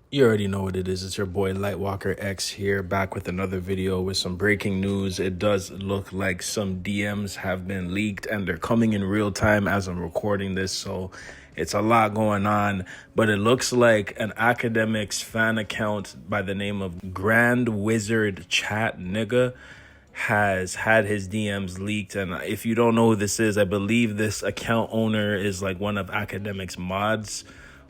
You already know what it is. It's your boy Lightwalker X here, back with another video with some breaking news. It does look like some DMs have been leaked and they're coming in real time as I'm recording this. So it's a lot going on, but it looks like an Akademiks fan account by the name of Grand Wizard Chat Nigga has had his DMs leaked. And if you don't know who this is, I believe this account owner is like one of Akademiks mods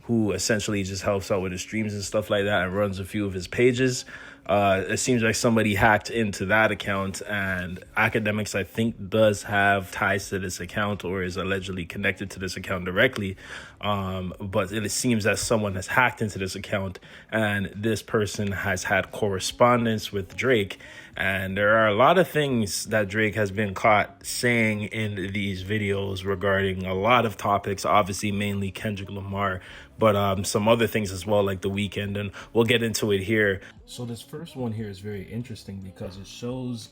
who essentially just helps out with his streams and stuff like that and runs a few of his pages. It seems like somebody hacked into that account, and Akademiks, I think, does have ties to this account or is allegedly connected to this account directly. But it seems that someone has hacked into this account, and this person has had correspondence with Drake. And there are a lot of things that Drake has been caught saying in these videos regarding a lot of topics, obviously mainly Kendrick Lamar, but some other things as well, like the Weeknd, and we'll get into it here. So this first one here is very interesting because it shows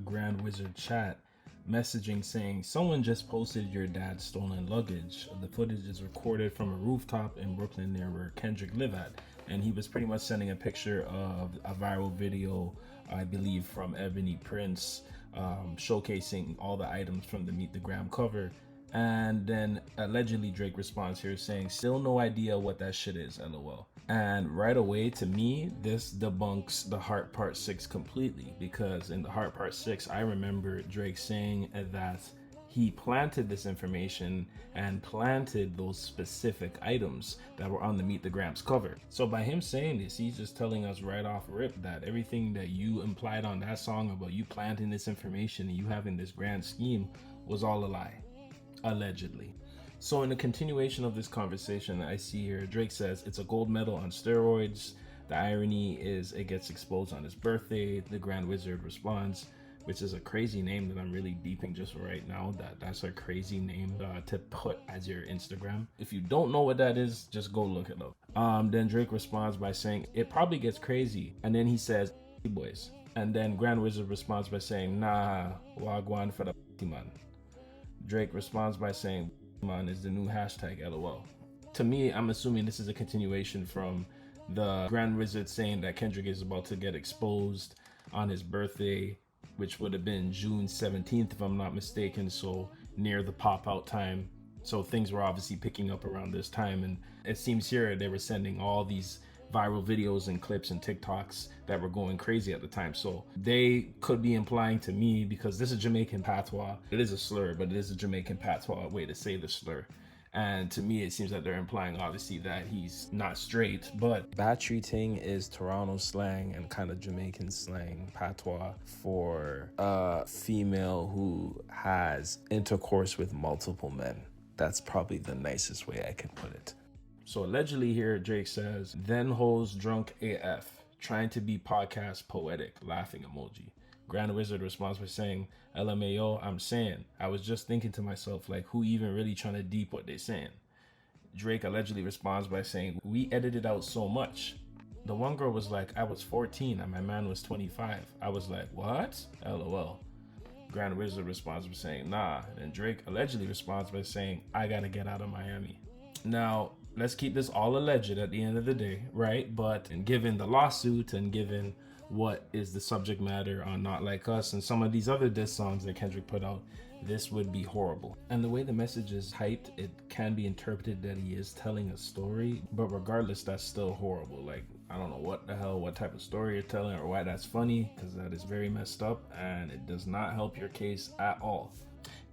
Grand Wizard Chat messaging saying, someone just posted your dad's stolen luggage. The footage is recorded from a rooftop in Brooklyn near where Kendrick live at. And he was pretty much sending a picture of a viral video, I believe, from Ebony Prince, showcasing all the items from the Meet the Gram cover. And then allegedly Drake responds here saying, still no idea what that shit is, lol. And right away, to me, this debunks the Heart Part 6 completely, because in the Heart Part 6, I remember Drake saying that he planted this information and planted those specific items that were on the Meet the Grams cover. So by him saying this, he's just telling us right off rip that everything that you implied on that song about you planting this information and you having this grand scheme was all a lie, allegedly. So in the continuation of this conversation, I see here Drake says it's a gold medal on steroids. The irony is it gets exposed on his birthday. The Grand Wizard responds, which is a crazy name that I'm really deeping just right now. That's a crazy name to put as your Instagram. If you don't know what that is, just go look it up. Then Drake responds by saying it probably gets crazy, and then he says boys. And then Grand Wizard responds by saying, nah, wagwan for the man. Drake responds by saying, man is the new hashtag, lol. To me, I'm assuming this is a continuation from the Grand Wizard saying that Kendrick is about to get exposed on his birthday, which would have been June 17th, if I'm not mistaken, so near the pop-out time. So things were obviously picking up around this time, and it seems here they were sending all these viral videos and clips and TikToks that were going crazy at the time. So they could be implying to me, because this is Jamaican patois, it is a slur, but it is a Jamaican patois way to say the slur. And to me, it seems that they're implying, obviously, that he's not straight. But battery ting is Toronto slang and kind of Jamaican slang patois for a female who has intercourse with multiple men. That's probably the nicest way I can put it. So allegedly here, Drake says, then hoes drunk AF, trying to be podcast poetic, laughing emoji. Grand Wizard responds by saying, LMAO, I'm saying, I was just thinking to myself, like, who even really trying to deep what they saying? Drake allegedly responds by saying, we edited out so much. The one girl was like, I was 14 and my man was 25. I was like, what? LOL. Grand Wizard responds by saying, nah. And Drake allegedly responds by saying, I gotta get out of Miami. Now, let's keep this all alleged at the end of the day, right? But given the lawsuit and given what is the subject matter on Not Like Us and some of these other diss songs that Kendrick put out, this would be horrible. And the way the message is hyped, it can be interpreted that he is telling a story, but regardless, that's still horrible. Like, I don't know what type of story you're telling or why that's funny, because that is very messed up and it does not help your case at all.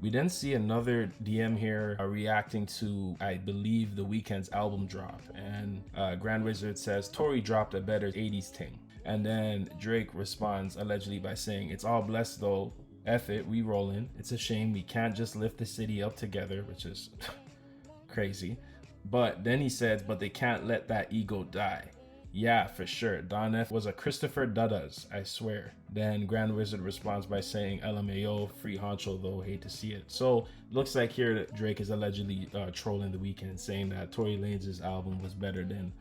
We then see another DM here reacting to, I believe, the Weeknd's album drop. And Grand Wizard says, Tory dropped a better 80s ting. And then Drake responds allegedly by saying, it's all blessed though. F it, we rollin'. It's a shame we can't just lift the city up together, which is crazy. But then he says, but they can't let that ego die. Yeah, for sure. Don F was a Christopher Duddas, I swear. Then Grand Wizard responds by saying, LMAO, free honcho though, hate to see it. So looks like here that Drake is allegedly trolling the Weeknd, saying that Tory Lanez's album was better than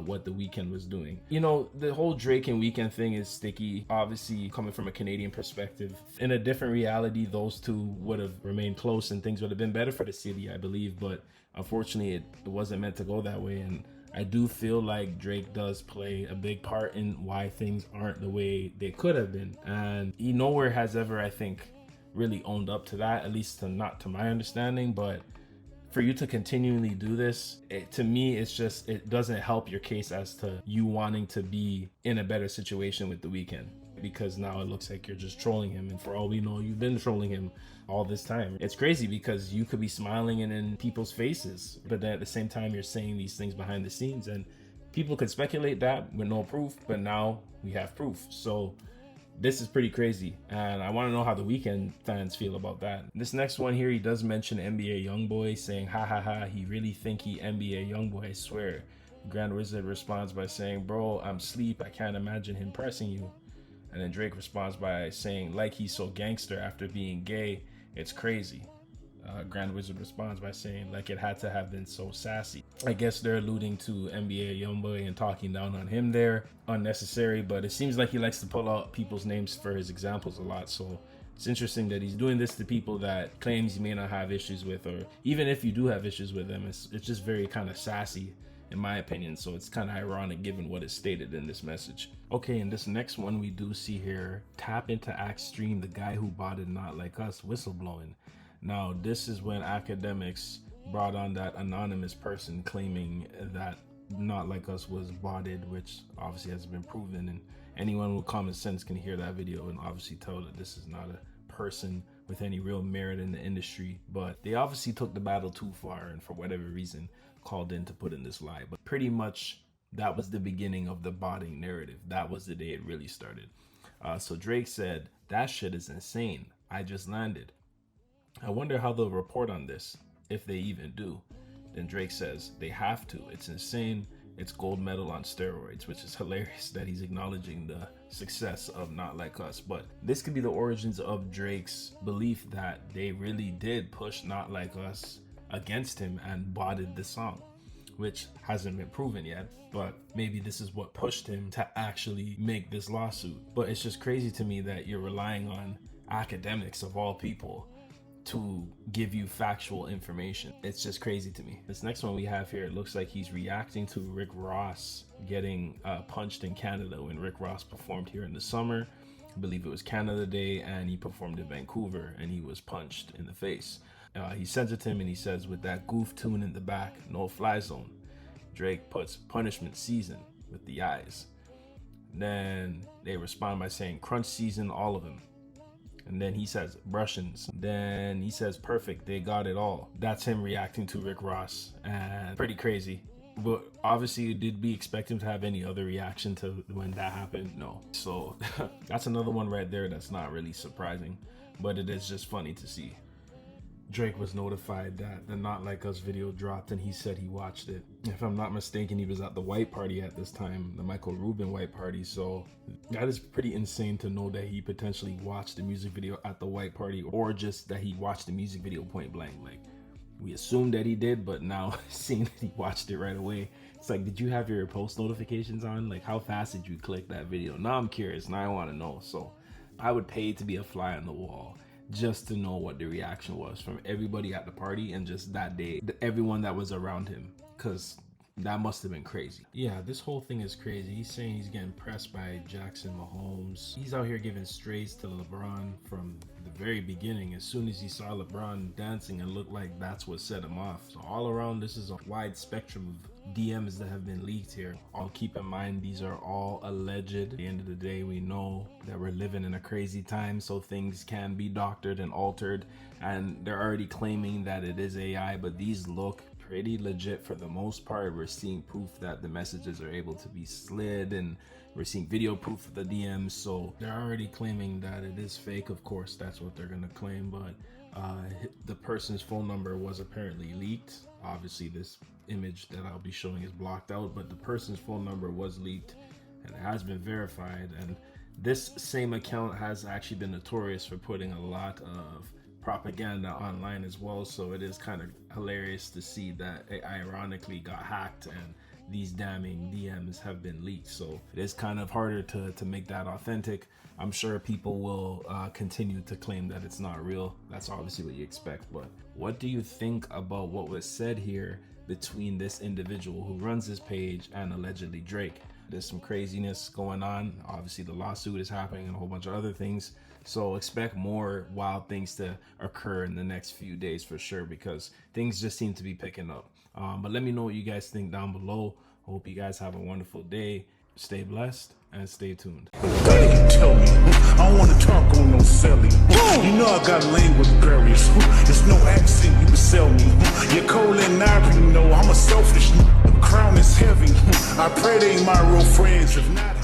what the Weeknd was doing. You know, the whole Drake and Weeknd thing is sticky, obviously coming from a Canadian perspective. In a different reality, those two would have remained close and things would have been better for the city, I believe. But unfortunately, it wasn't meant to go that way. And I do feel like Drake does play a big part in why things aren't the way they could have been. And he nowhere has ever, I think, really owned up to that, at least not to my understanding. But for you to continually do this, to me, it's just, it doesn't help your case as to you wanting to be in a better situation with The Weeknd, because now it looks like you're just trolling him, and for all we know, you've been trolling him all this time. It's crazy because you could be smiling and in people's faces, but then at the same time you're saying these things behind the scenes, and people could speculate that with no proof, but now we have proof. So this is pretty crazy, and I want to know how the Weeknd fans feel about that. This next one here, he does mention NBA YoungBoy, saying, ha ha ha, he really think he NBA YoungBoy, I swear. Grand Wizard responds by saying, bro, I'm sleep, I can't imagine him pressing you. And then Drake responds by saying, like he's so gangster after being gay, it's crazy. Grand Wizard responds by saying, like it had to have been so sassy. I guess they're alluding to NBA YoungBoy and talking down on him there. Unnecessary, but it seems like he likes to pull out people's names for his examples a lot. So it's interesting that he's doing this to people that claims he may not have issues with, or even if you do have issues with them, it's just very kind of sassy, in my opinion. So it's kind of ironic given what is stated in this message. Okay, in this next one, we do see here, tap into Axe Stream, the guy who botted Not Like Us whistleblowing. Now, this is when Akademiks brought on that anonymous person claiming that Not Like Us was botted, which obviously hasn't been proven, and anyone with common sense can hear that video and obviously tell that this is not a person with any real merit in the industry. But they obviously took the battle too far, and for whatever reason called in to put in this lie. But pretty much that was the beginning of the botting narrative. That was the day it really started. So Drake said, that shit is insane, I just landed. I wonder how they'll report on this, if they even do. Then Drake says, they have to, it's insane, it's gold medal on steroids, which is hilarious that he's acknowledging the success of Not Like Us. But this could be the origins of Drake's belief that they really did push Not Like Us against him and botted the song, which hasn't been proven yet, but maybe this is what pushed him to actually make this lawsuit. But it's just crazy to me that you're relying on Akademiks of all people to give you factual information. It's just crazy to me. This next one we have here, it looks like he's reacting to Rick Ross getting punched in Canada when Rick Ross performed here in the summer. I believe it was Canada Day, and he performed in Vancouver and he was punched in the face. He sends it to him and he says, with that goof tune in the back, no fly zone. Drake puts punishment season with the eyes. Then they respond by saying crunch season, all of them. And then he says Russians. Then he says perfect, they got it all. That's him reacting to Rick Ross, and pretty crazy. But obviously, did we expect him to have any other reaction to when that happened? No. So that's another one right there that's not really surprising, but it is just funny to see. Drake was notified that the Not Like Us video dropped, and he said he watched it. If I'm not mistaken, he was at the white party at this time, the Michael Rubin white party. So that is pretty insane to know that he potentially watched the music video at the white party, or just that he watched the music video point blank. Like, we assumed that he did, but now seeing that he watched it right away, it's like, did you have your post notifications on? Like, how fast did you click that video? Now I'm curious, now I want to know. So I would pay to be a fly on the wall just to know what the reaction was from everybody at the party and just that day, everyone that was around him, because that must have been crazy. Yeah, this whole thing is crazy. He's saying he's getting pressed by Jackson Mahomes. He's out here giving strays to LeBron from the very beginning. As soon as he saw LeBron dancing, it looked like that's what set him off. So all around, this is a wide spectrum of DMs that have been leaked here. I'll keep in mind, these are all alleged. At the end of the day, we know that we're living in a crazy time, so things can be doctored and altered, and they're already claiming that it is AI, but these look pretty legit for the most part. We're seeing proof that the messages are able to be slid, and we're seeing video proof of the DMs, so they're already claiming that it is fake. Of course, that's what they're gonna claim, but the person's phone number was apparently leaked. Obviously, this image that I'll be showing is blocked out, but the person's phone number was leaked and it has been verified. And this same account has actually been notorious for putting a lot of propaganda online as well, so it is kind of hilarious to see that it ironically got hacked and these damning DMs have been leaked. So it is kind of harder to make that authentic. I'm sure people will continue to claim that it's not real. That's obviously what you expect. But what do you think about what was said here, between this individual who runs this page and allegedly Drake. There's some craziness going on. Obviously, the lawsuit is happening and a whole bunch of other things. So expect more wild things to occur in the next few days for sure, because things just seem to be picking up. But let me know what you guys think down below. Hope you guys have a wonderful day. Stay blessed and stay tuned. Tell me, I don't want to talk on no selling. You know I got language barriers. There's no accent you can sell me. You're cold and ivory, you know I'm a selfish. The crown is heavy. I pray they ain't my real friends. If not,